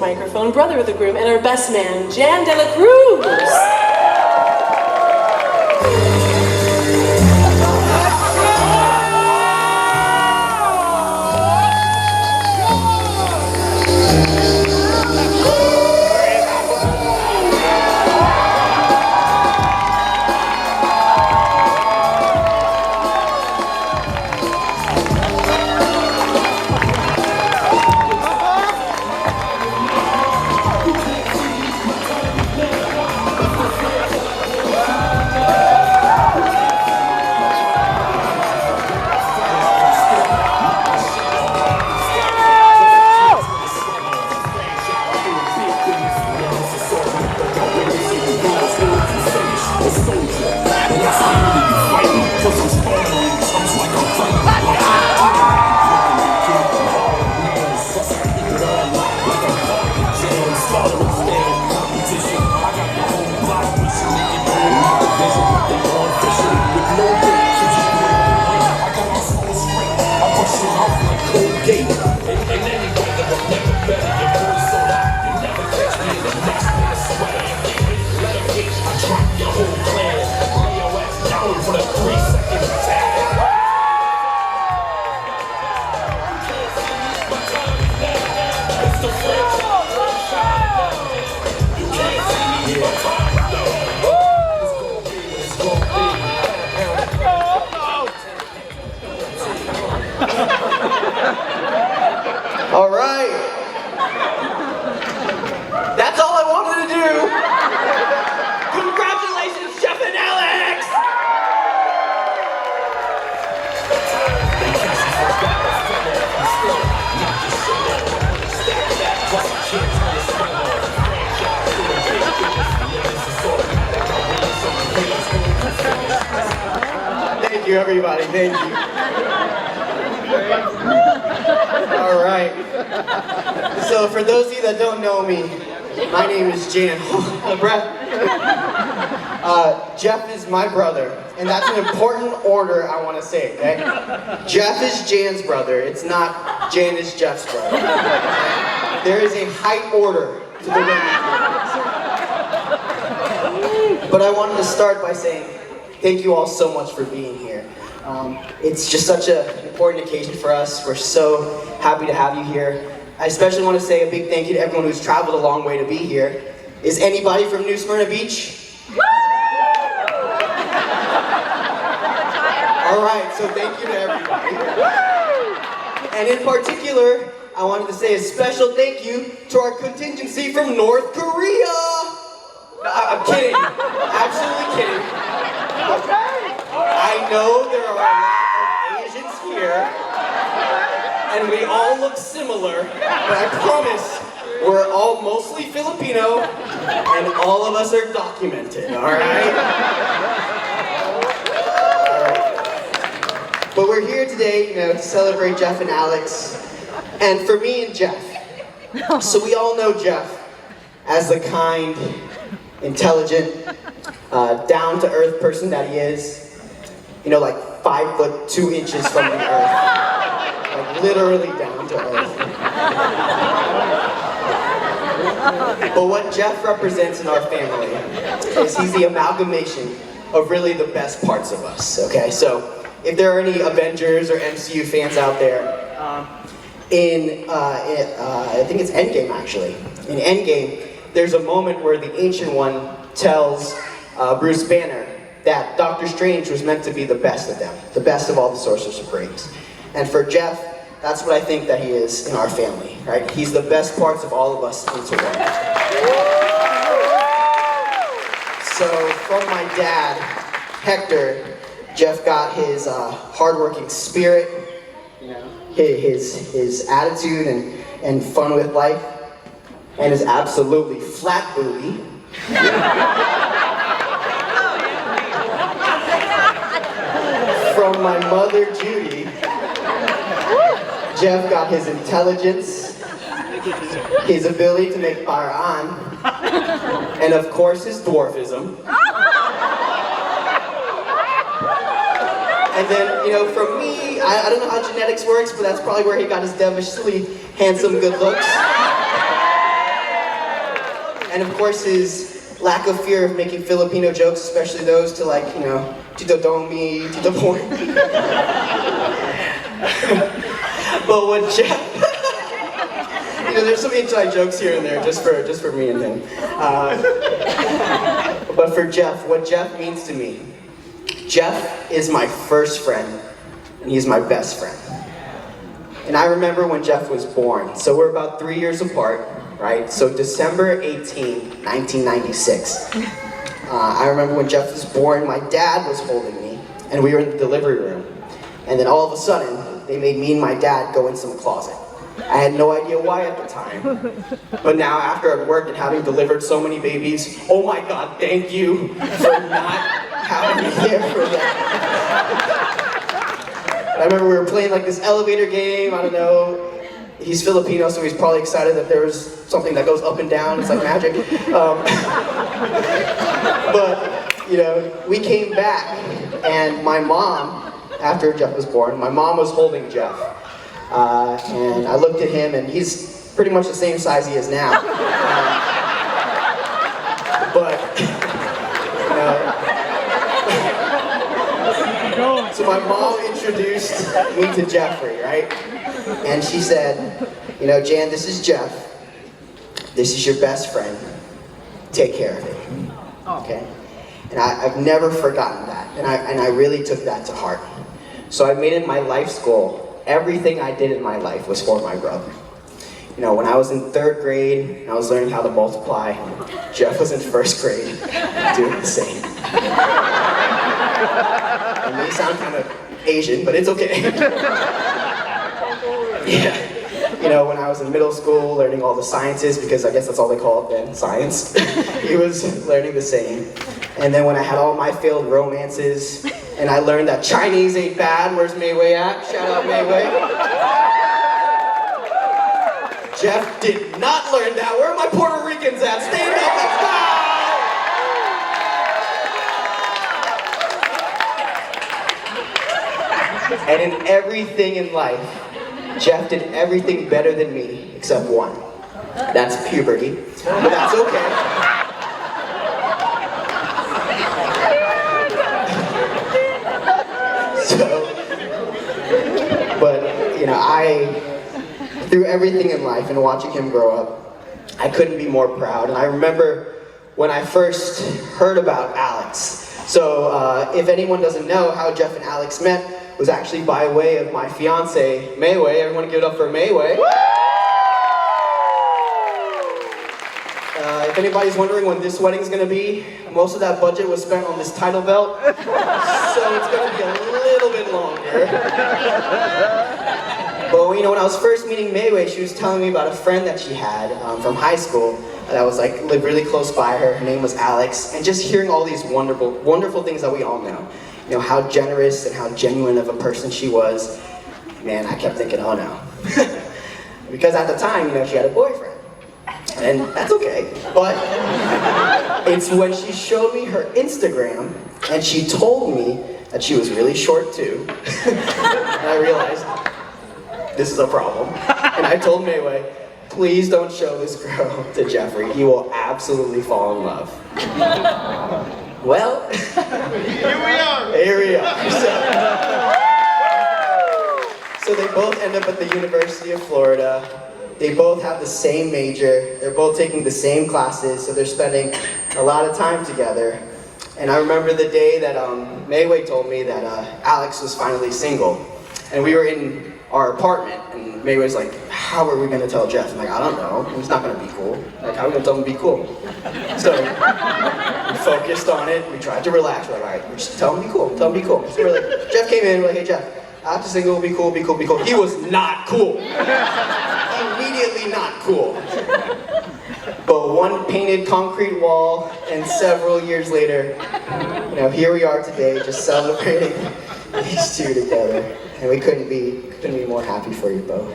microphone, brother of the groom, and our best man, Jan de la Cruz. All right. That's all I wanted to do. Congratulations, Jeff and Alex! Thank you, everybody. Thank you. All right. So for those of you that don't know me, my name is Jan. Jeff is my brother, and that's an important order I want to say, okay? Jeff is Jan's brother. It's not Jan is Jeff's brother. There is a height order to the way. But I wanted to start by saying thank you all so much for being here. It's just such an important occasion for us. We're so happy to have you here. I especially want to say a big thank you to everyone who's traveled a long way to be here. Is anybody from New Smyrna Beach? All right, so thank you to everybody. And in particular, I wanted to say a special thank you to our contingency from North Korea. No, I'm kidding. Absolutely kidding. I know there are a lot of Asians here, and we all look similar, but I promise we're all mostly Filipino, and all of us are documented, all right? But we're here today, to celebrate Jeff and Alex, and for me and Jeff. So we all know Jeff as the kind, intelligent, down-to-earth person that he is. Like 5'2" from the earth. Like literally down to earth. But what Jeff represents in our family is he's the amalgamation of really the best parts of us, okay? So if there are any Avengers or MCU fans out there, I think it's Endgame actually. In Endgame, there's a moment where the Ancient One tells Bruce Banner that Doctor Strange was meant to be the best of them, the best of all the Sorcerer Supremes. And for Jeff, that's what I think that he is in our family, right? He's the best parts of all of us intertwined. So from my dad, Hector, Jeff got his hardworking spirit, his attitude and fun with life, and his absolutely flat booty. From my mother, Judy, Jeff got his intelligence, his ability to make paraan, and of course his dwarfism. And then, from me, I don't know how genetics works, but that's probably where he got his devilishly handsome good looks. and of course his lack of fear of making Filipino jokes, especially those to like, Tito Domi, Tito Point. But what Jeff, there's some inside jokes here and there just for me and him. But for Jeff, what Jeff means to me, Jeff is my first friend, and he's my best friend. And I remember when Jeff was born, so we're about 3 years apart, right? So December 18, 1996. I remember when Jeff was born, my dad was holding me, and we were in the delivery room. And then all of a sudden, they made me and my dad go in some closet. I had no idea why at the time. But now, after I've worked and having delivered so many babies, oh my God, thank you for not having me there for that. I remember we were playing like this elevator game, I don't know. He's Filipino, so he's probably excited that there was something that goes up and down. It's like magic. But, we came back, and my mom, after Jeff was born, my mom was holding Jeff. And I looked at him, and he's pretty much the same size he is now. So my mom introduced me to Jeffrey, right? And she said, Jan, this is Jeff. This is your best friend. Take care of him. Okay? And I've never forgotten that. And I really took that to heart. So I made it my life's goal. Everything I did in my life was for my brother. When I was in 3rd grade and I was learning how to multiply, Jeff was in 1st grade doing the same. It may sound kind of Asian, but it's okay. Yeah. When I was in middle school learning all the sciences, because I guess that's all they call it then, science, he was learning the same. And then when I had all my failed romances, and I learned that Chinese ain't bad, where's Mei Wei at? Shout out Mei Wei. Jeff did not learn that. Where are my Puerto Ricans at? Stand up, let's go! And in everything in life, Jeff did everything better than me, except one. That's puberty. But that's okay. Through everything in life and watching him grow up, I couldn't be more proud. And I remember when I first heard about Alex. So if anyone doesn't know how Jeff and Alex met, was actually by way of my fiance, Mei Wei. Everyone give it up for Mei Wei. If anybody's wondering when this wedding's gonna be, most of that budget was spent on this title belt, so it's gonna be a little bit longer. But when I was first meeting Mei Wei, she was telling me about a friend that she had from high school that was lived really close by her. Her name was Alex, and just hearing all these wonderful, wonderful things that we all know. How generous and how genuine of a person she was. Man, I kept thinking, oh no. Because at the time, she had a boyfriend. And that's okay, but it's when she showed me her Instagram and she told me that she was really short too, and I realized this is a problem. And I told Mei Wei, please don't show this girl to Jeffrey. He will absolutely fall in love. Well, here we are. So they both end up at the University of Florida. They both have the same major. They're both taking the same classes, so they're spending a lot of time together. And I remember the day that Mei Wei told me that Alex was finally single. And we were in our apartment, and Mei Wei's like, how are we gonna tell Jeff? I'm like, I don't know, he's not gonna be cool. Like, how are we gonna tell him to be cool? So, we focused on it, we tried to relax. We're like, all right, we're just tell him to be cool, tell him to be cool. So we're like, Jeff came in, we're like, hey Jeff, after single, be cool, be cool, be cool. He was not cool. Immediately not cool. But one painted concrete wall, and several years later, here we are today, just celebrating these two together. And we couldn't be more happy for you both.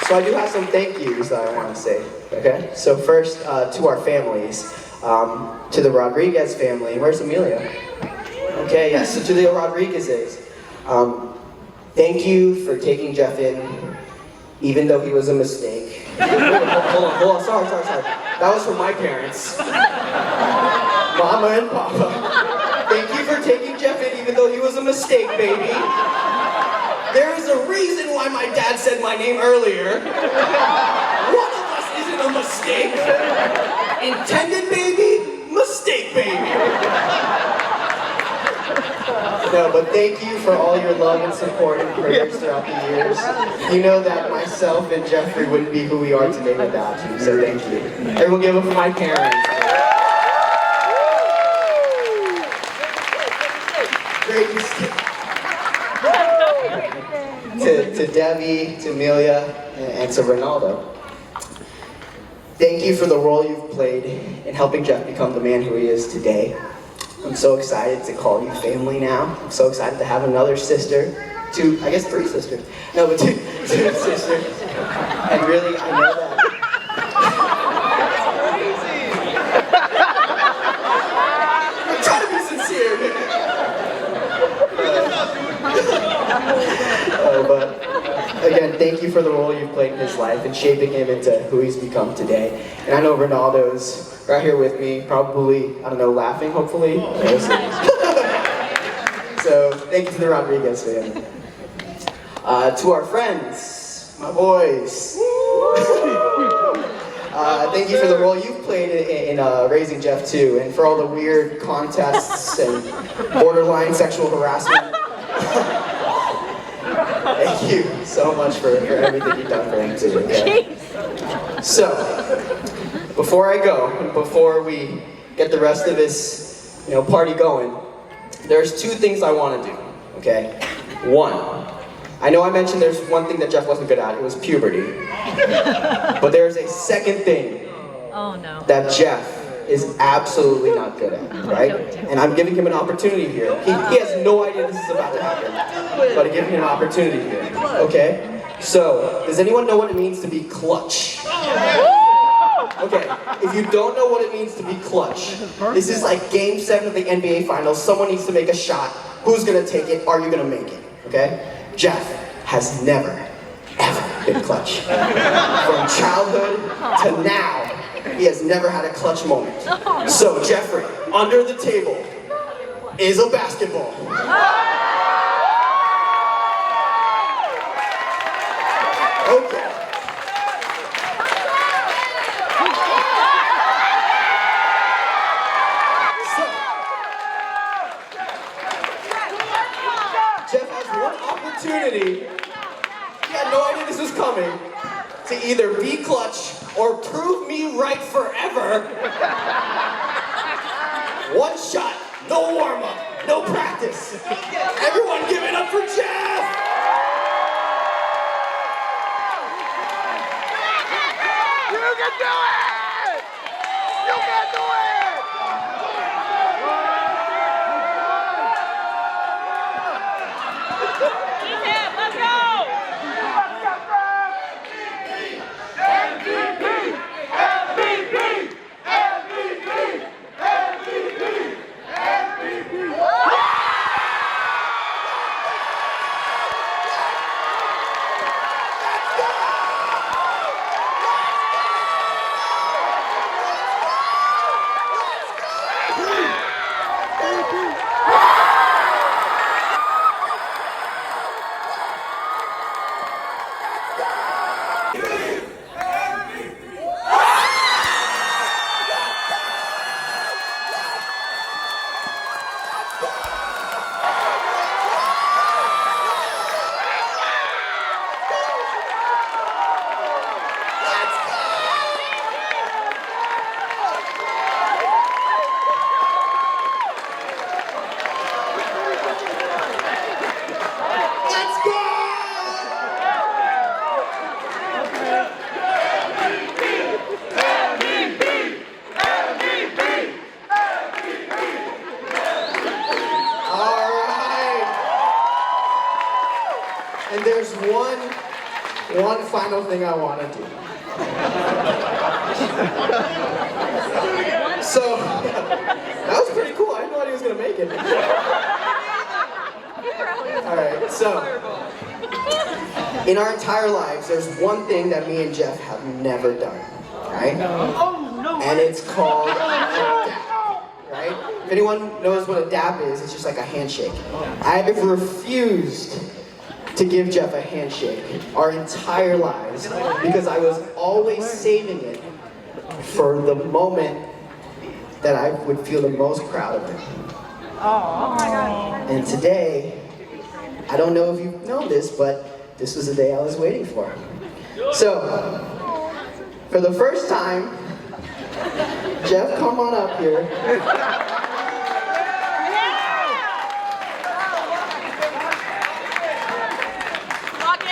So I do have some thank yous that I want to say, okay? So first, to our families, to the Rodriguez family. Where's Amelia? Okay, yes, so to the Rodriguezes, thank you for taking Jeff in even though he was a mistake. Hold on, sorry. That was from my parents. Mama and Papa. Thank you for taking Jeff in even though he was a mistake, baby. There is a reason why my dad said my name earlier. One of us isn't a mistake. Intended baby, mistake baby. No, but thank you for all your love and support and prayers throughout the years. You know that myself and Jeffrey wouldn't be who we are today without you, so thank you. Everyone give it for my parents. Great to Debbie, to Amelia, and to Ronaldo. Thank you for the role you've played in helping Jeff become the man who he is today. I'm so excited to call you family now. I'm so excited to have another sister. I guess 3 sisters. No, but two sisters. And really, I know that. I'm trying to be sincere. But again, thank you for the role you've played in his life and shaping him into who he's become today. And I know Ronaldo's right here with me, probably, I don't know, laughing, hopefully. So, thank you to the Rodriguez family. To our friends, my boys. Thank you for the role you've played in raising Jeff too, and for all the weird contests and borderline sexual harassment. Thank you so much for everything you've done for him too. Okay? So, before I go, and before we get the rest of this, party going, there's 2 things I want to do, okay? 1, I know I mentioned there's one thing that Jeff wasn't good at, it was puberty. But there's a second thing that Jeff is absolutely not good at, right? And I'm giving him an opportunity here. He has no idea this is about to happen, but I'm giving him an opportunity here, okay? So, does anyone know what it means to be clutch? Okay, if you don't know what it means to be clutch, this is like Game 7 of the NBA Finals. Someone needs to make a shot. Who's gonna take it? Are you gonna make it? Okay? Jeff has never, ever been clutch. From childhood to now, he has never had a clutch moment. So, Jeffrey, under the table is a basketball. Okay. Jeff has one opportunity, he had no idea this was coming, to either be clutch or prove me right forever. One shot, no warm-up, no practice. Everyone give it up for Jeff! You can do it! You can do it! Let's go! MVP! MVP! MVP! MVP! MVP! And there's one final thing I want to do. So, that was pretty cool. I didn't know he was going to make it. Alright, so, In our entire lives, there's one thing that me and Jeff have never done, right? And it's called a dap, right? If anyone knows what a dap is, it's just like a handshake. I have refused to give Jeff a handshake our entire lives because I was always saving it for the moment that I would feel the most proud of him. And today, I don't know if you know this, but this was the day I was waiting for. So, for the first time, Jeff, come on up here.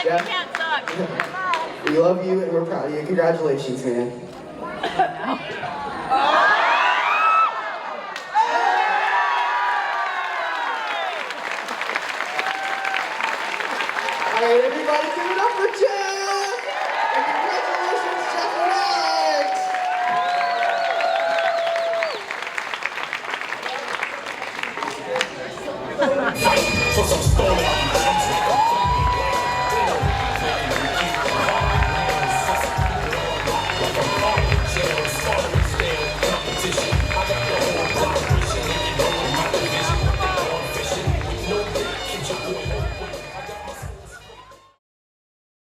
Jeff, you can't suck. we love you and we're proud of you. Congratulations, man. All right, everybody give it up for Jeff!